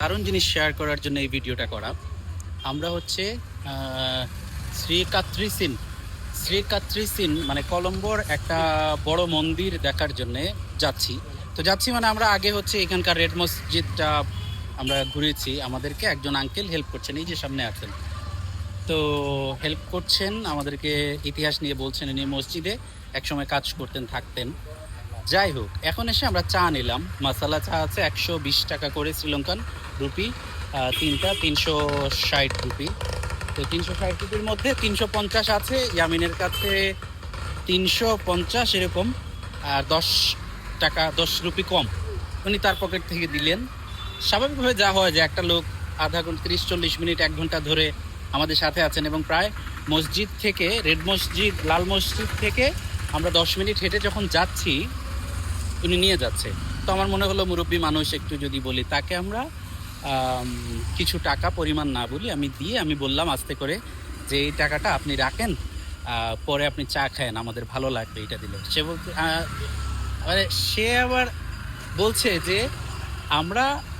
দারুণ জিনিস শেয়ার করার জন্য এই ভিডিওটা করা। আমরা হচ্ছে শ্রী কাত্রিসিন মানে কলম্বোর একটা বড় মন্দির দেখার জন্য যাচ্ছি। তো যাচ্ছি মানে আমরা আগে হচ্ছে এখানকার রেড মসজিদটা আমরা ঘুরেছি। আমাদেরকে একজন আঙ্কেল হেল্প করছেন, এই যে সামনে আছেন। তো হেল্প করছেন আমাদেরকে, ইতিহাস নিয়ে বলছেন। ইনি মসজিদে একসময় কাজ করতেন, থাকতেন। যাই হোক, এখন এসে আমরা চা নিলাম। মাসালা চা আছে 120 টাকা করে শ্রীলঙ্কান রুপি, তিনটা 360 রুপি। তো 360 রুপির মধ্যে 350 আছে ইয়ামিনের কাছে, 350 এরকম, আর 10 টাকা 10 রুপি কম উনি তার পকেট থেকে দিলেন। স্বাভাবিকভাবে যা হয় যে একটা লোক আধা ঘন্টা 30-40 মিনিট 1 ঘন্টা ধরে আমাদের সাথে আছেন, এবং প্রায় মসজিদ থেকে, রেড মসজিদ লাল মসজিদ থেকে আমরা 10 মিনিট হেঁটে যখন যাচ্ছি উনি নিয়ে যাচ্ছে। তো আমার মনে হলো মুরব্বী মানুষ, একটু যদি বলি তাকে আমরা কিছু টাকা, পরিমাণ না বলি, আমি বললাম আস্তে করে যে এই টাকাটা আপনি রাখেন, পরে আপনি চা খায়েন, আমাদের ভালো লাগবে এটা দিলে। সে বলতে মানে সে আবার বলছে যে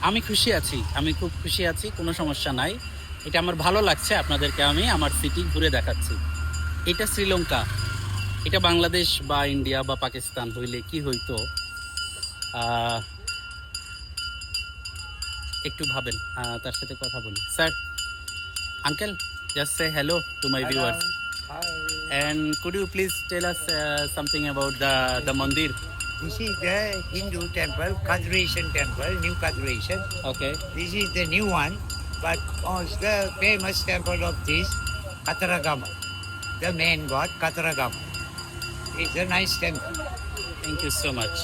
আমি খুশি আছি, আমি খুব খুশি আছি, কোনো সমস্যা নাই, এটা আমার ভালো লাগছে, আপনাদেরকে আমি আমার সিটি ঘুরে দেখাচ্ছি। এটা শ্রীলঙ্কা, এটা বাংলাদেশ বা ইন্ডিয়া বা পাকিস্তান হইলে কি হইতো একটু ভাবেন। তার সাথে কথা বলি। Sir, uncle, just say hello to my viewers, and could you please tell us something about the mandir? This is the Hindu temple, Kadreshan temple, New Kadreshan. Okay. This is the new one, but the famous temple of this, Kataragama, the main god, Kataragama. It's a nice temple. Thank you so much.